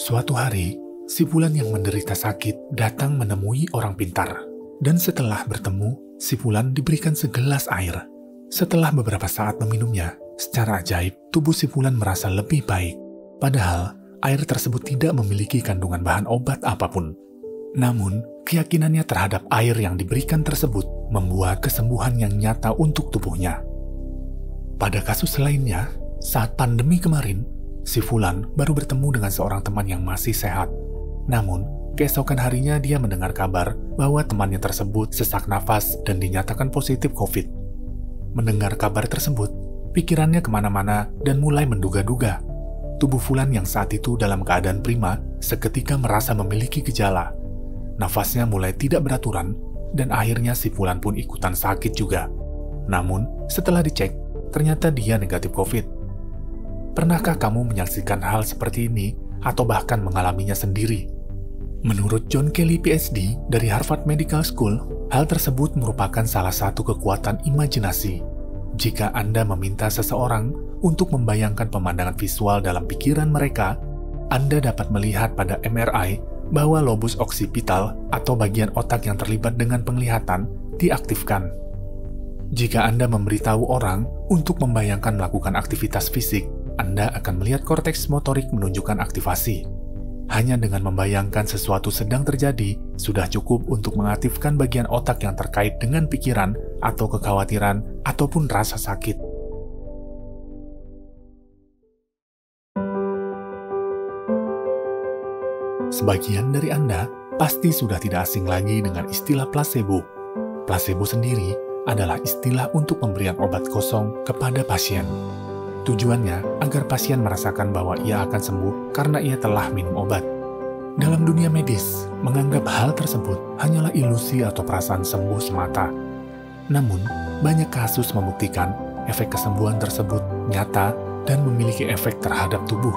Suatu hari, si Fulan yang menderita sakit datang menemui orang pintar. Dan setelah bertemu, si Fulan diberikan segelas air. Setelah beberapa saat meminumnya, secara ajaib tubuh si Fulan merasa lebih baik. Padahal, air tersebut tidak memiliki kandungan bahan obat apapun. Namun, keyakinannya terhadap air yang diberikan tersebut membuat kesembuhan yang nyata untuk tubuhnya. Pada kasus lainnya, saat pandemi kemarin, si Fulan baru bertemu dengan seorang teman yang masih sehat. Namun, keesokan harinya dia mendengar kabar bahwa temannya tersebut sesak nafas dan dinyatakan positif COVID. Mendengar kabar tersebut, pikirannya kemana-mana dan mulai menduga-duga. Tubuh Fulan yang saat itu dalam keadaan prima seketika merasa memiliki gejala. Nafasnya mulai tidak beraturan dan akhirnya si Fulan pun ikutan sakit juga. Namun, setelah dicek, ternyata dia negatif COVID. Pernahkah kamu menyaksikan hal seperti ini atau bahkan mengalaminya sendiri? Menurut John Kelly PhD dari Harvard Medical School, hal tersebut merupakan salah satu kekuatan imajinasi. Jika Anda meminta seseorang untuk membayangkan pemandangan visual dalam pikiran mereka, Anda dapat melihat pada MRI bahwa lobus occipital atau bagian otak yang terlibat dengan penglihatan diaktifkan. Jika Anda memberitahu orang untuk membayangkan melakukan aktivitas fisik, Anda akan melihat korteks motorik menunjukkan aktivasi. Hanya dengan membayangkan sesuatu sedang terjadi, sudah cukup untuk mengaktifkan bagian otak yang terkait dengan pikiran atau kekhawatiran ataupun rasa sakit. Sebagian dari Anda pasti sudah tidak asing lagi dengan istilah placebo. Placebo sendiri adalah istilah untuk pemberian obat kosong kepada pasien. Tujuannya agar pasien merasakan bahwa ia akan sembuh karena ia telah minum obat. Dalam dunia medis, menganggap hal tersebut hanyalah ilusi atau perasaan sembuh semata. Namun, banyak kasus membuktikan efek kesembuhan tersebut nyata dan memiliki efek terhadap tubuh.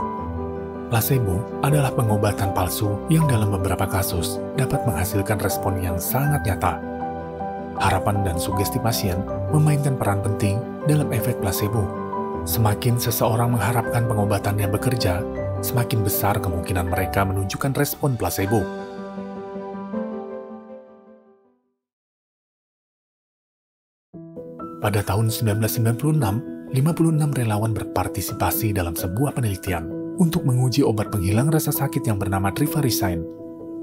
Placebo adalah pengobatan palsu yang dalam beberapa kasus dapat menghasilkan respon yang sangat nyata. Harapan dan sugesti pasien memainkan peran penting dalam efek placebo. Semakin seseorang mengharapkan pengobatannya bekerja, semakin besar kemungkinan mereka menunjukkan respon placebo. Pada tahun 1996, 56 relawan berpartisipasi dalam sebuah penelitian untuk menguji obat penghilang rasa sakit yang bernama Trifaricine.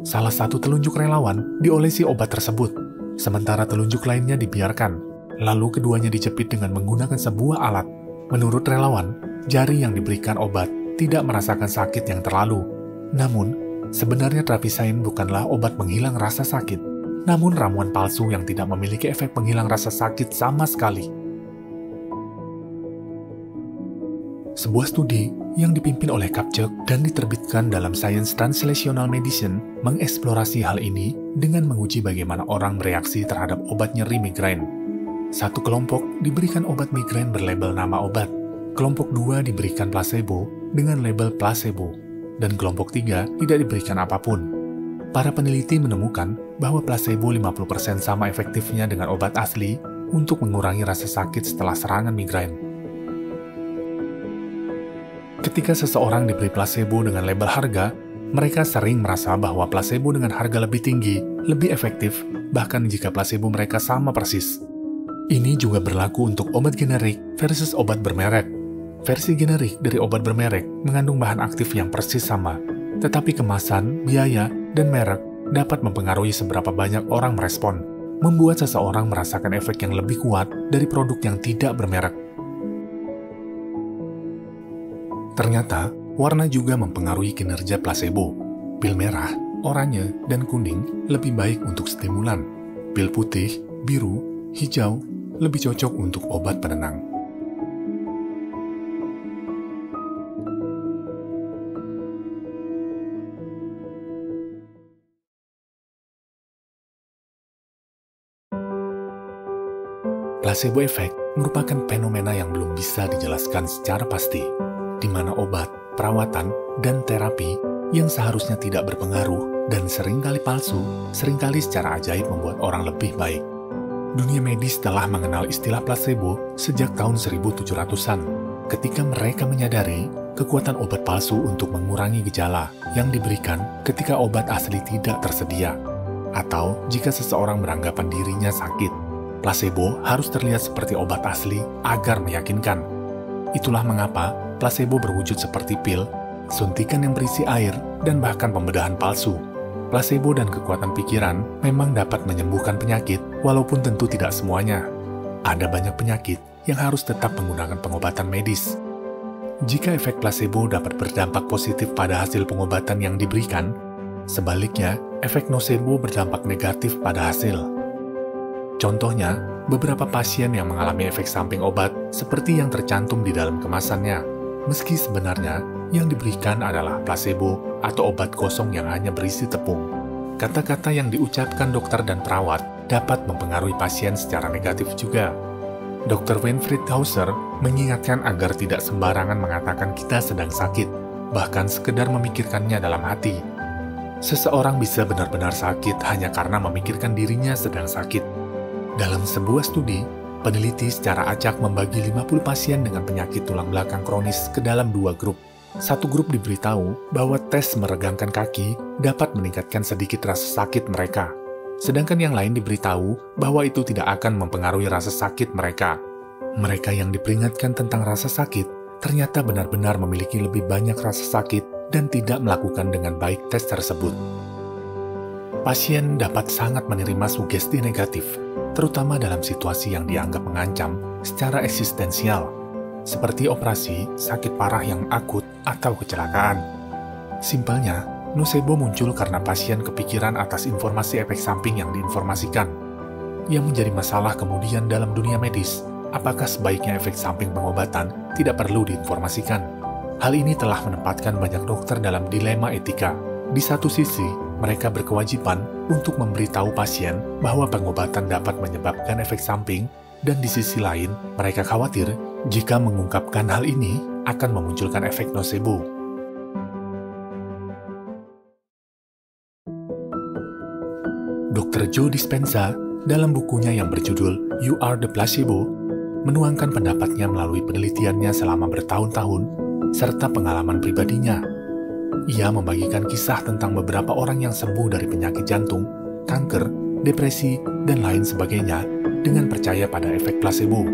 Salah satu telunjuk relawan diolesi obat tersebut, sementara telunjuk lainnya dibiarkan. Lalu keduanya dijepit dengan menggunakan sebuah alat. Menurut relawan, jari yang diberikan obat tidak merasakan sakit yang terlalu. Namun, sebenarnya Trifaricine bukanlah obat penghilang rasa sakit, namun ramuan palsu yang tidak memiliki efek penghilang rasa sakit sama sekali. Sebuah studi yang dipimpin oleh Kapchuk dan diterbitkan dalam Science Translational Medicine mengeksplorasi hal ini dengan menguji bagaimana orang bereaksi terhadap obat nyeri migrain. Satu kelompok diberikan obat migrain berlabel nama obat, kelompok 2 diberikan placebo dengan label placebo, dan kelompok 3 tidak diberikan apapun. Para peneliti menemukan bahwa placebo 50% sama efektifnya dengan obat asli untuk mengurangi rasa sakit setelah serangan migrain. Ketika seseorang diberi placebo dengan label harga, mereka sering merasa bahwa placebo dengan harga lebih tinggi, lebih efektif, bahkan jika placebo mereka sama persis. Ini juga berlaku untuk obat generik versus obat bermerek. Versi generik dari obat bermerek mengandung bahan aktif yang persis sama, tetapi kemasan, biaya, dan merek dapat mempengaruhi seberapa banyak orang merespon, membuat seseorang merasakan efek yang lebih kuat dari produk yang tidak bermerek. Ternyata, warna juga mempengaruhi kinerja placebo. Pil merah, oranye, dan kuning lebih baik untuk stimulan. Pil putih, biru, hijau lebih cocok untuk obat penenang. Placebo effect merupakan fenomena yang belum bisa dijelaskan secara pasti, di mana obat, perawatan, dan terapi yang seharusnya tidak berpengaruh dan seringkali palsu, seringkali secara ajaib membuat orang lebih baik. Dunia medis telah mengenal istilah placebo sejak tahun 1700-an, ketika mereka menyadari kekuatan obat palsu untuk mengurangi gejala yang diberikan ketika obat asli tidak tersedia, atau jika seseorang beranggapan dirinya sakit. Placebo harus terlihat seperti obat asli agar meyakinkan. Itulah mengapa placebo berwujud seperti pil, suntikan yang berisi air, dan bahkan pembedahan palsu. Placebo dan kekuatan pikiran memang dapat menyembuhkan penyakit, walaupun tentu tidak semuanya. Ada banyak penyakit yang harus tetap menggunakan pengobatan medis. Jika efek placebo dapat berdampak positif pada hasil pengobatan yang diberikan, sebaliknya, efek nosebo berdampak negatif pada hasil. Contohnya, beberapa pasien yang mengalami efek samping obat seperti yang tercantum di dalam kemasannya, meski sebenarnya yang diberikan adalah placebo atau obat kosong yang hanya berisi tepung. Kata-kata yang diucapkan dokter dan perawat dapat mempengaruhi pasien secara negatif juga. Dr. Winfried Hauser mengingatkan agar tidak sembarangan mengatakan kita sedang sakit, bahkan sekedar memikirkannya dalam hati. Seseorang bisa benar-benar sakit hanya karena memikirkan dirinya sedang sakit. Dalam sebuah studi, peneliti secara acak membagi 50 pasien dengan penyakit tulang belakang kronis ke dalam 2 grup. Satu grup diberitahu bahwa tes meregangkan kaki dapat meningkatkan sedikit rasa sakit mereka. Sedangkan yang lain diberitahu bahwa itu tidak akan mempengaruhi rasa sakit mereka. Mereka yang diperingatkan tentang rasa sakit ternyata benar-benar memiliki lebih banyak rasa sakit dan tidak melakukan dengan baik tes tersebut. Pasien dapat sangat menerima sugesti negatif, terutama dalam situasi yang dianggap mengancam secara eksistensial, seperti operasi, sakit parah yang akut, atau kecelakaan. Simpelnya, nosebo muncul karena pasien kepikiran atas informasi efek samping yang diinformasikan. Yang menjadi masalah kemudian dalam dunia medis, apakah sebaiknya efek samping pengobatan tidak perlu diinformasikan? Hal ini telah menempatkan banyak dokter dalam dilema etika. Di satu sisi, mereka berkewajiban untuk memberitahu pasien bahwa pengobatan dapat menyebabkan efek samping, dan di sisi lain, mereka khawatir jika mengungkapkan hal ini akan memunculkan efek nosebo. Dr. Joe Dispenza, dalam bukunya yang berjudul You Are the Placebo, menuangkan pendapatnya melalui penelitiannya selama bertahun-tahun, serta pengalaman pribadinya. Ia membagikan kisah tentang beberapa orang yang sembuh dari penyakit jantung, kanker, depresi, dan lain sebagainya dengan percaya pada efek placebo,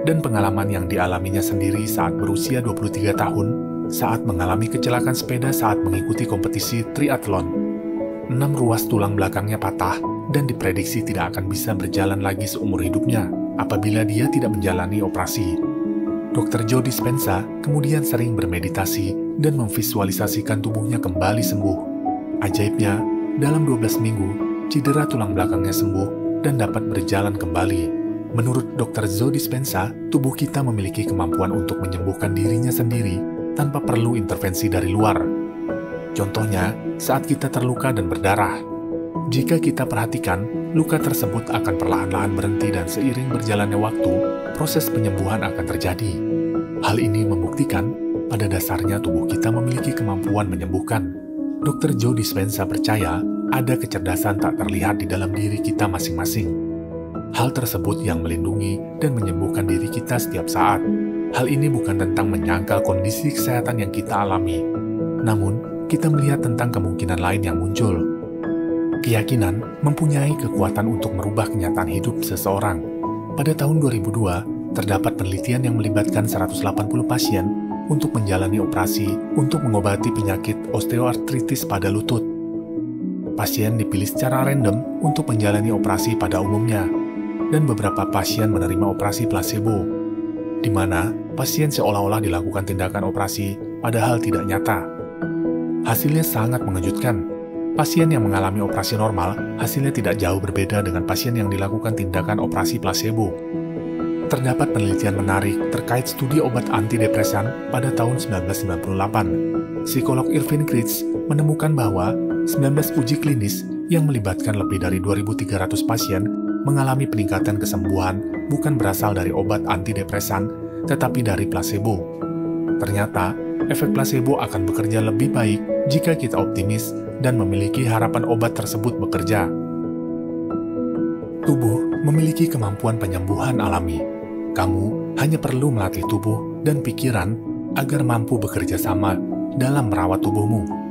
dan pengalaman yang dialaminya sendiri saat berusia 23 tahun saat mengalami kecelakaan sepeda saat mengikuti kompetisi triathlon. 6 ruas tulang belakangnya patah dan diprediksi tidak akan bisa berjalan lagi seumur hidupnya apabila dia tidak menjalani operasi. Dr. Joe Dispenza kemudian sering bermeditasi dan memvisualisasikan tubuhnya kembali sembuh. Ajaibnya, dalam 12 minggu, cedera tulang belakangnya sembuh dan dapat berjalan kembali. Menurut Dr. Joe Dispenza, tubuh kita memiliki kemampuan untuk menyembuhkan dirinya sendiri tanpa perlu intervensi dari luar. Contohnya, saat kita terluka dan berdarah. Jika kita perhatikan, luka tersebut akan perlahan-lahan berhenti dan seiring berjalannya waktu, proses penyembuhan akan terjadi. Hal ini membuktikan, pada dasarnya tubuh kita memiliki kemampuan menyembuhkan. Dr. Joe Dispenza percaya, ada kecerdasan tak terlihat di dalam diri kita masing-masing. Hal tersebut yang melindungi dan menyembuhkan diri kita setiap saat. Hal ini bukan tentang menyangkal kondisi kesehatan yang kita alami, namun kita melihat tentang kemungkinan lain yang muncul. Keyakinan mempunyai kekuatan untuk merubah kenyataan hidup seseorang. Pada tahun 2002, terdapat penelitian yang melibatkan 180 pasien untuk menjalani operasi untuk mengobati penyakit osteoartritis pada lutut. Pasien dipilih secara random untuk menjalani operasi pada umumnya, dan beberapa pasien menerima operasi placebo, di mana pasien seolah-olah dilakukan tindakan operasi padahal tidak nyata. Hasilnya sangat mengejutkan. Pasien yang mengalami operasi normal, hasilnya tidak jauh berbeda dengan pasien yang dilakukan tindakan operasi placebo. Terdapat penelitian menarik terkait studi obat antidepresan pada tahun 1998. Psikolog Irvin Kritz menemukan bahwa 19 uji klinis yang melibatkan lebih dari 2.300 pasien mengalami peningkatan kesembuhan bukan berasal dari obat antidepresan, tetapi dari placebo. Ternyata, efek placebo akan bekerja lebih baik jika kita optimis dan memiliki harapan obat tersebut bekerja. Tubuh memiliki kemampuan penyembuhan alami. Kamu hanya perlu melatih tubuh dan pikiran agar mampu bekerja sama dalam merawat tubuhmu.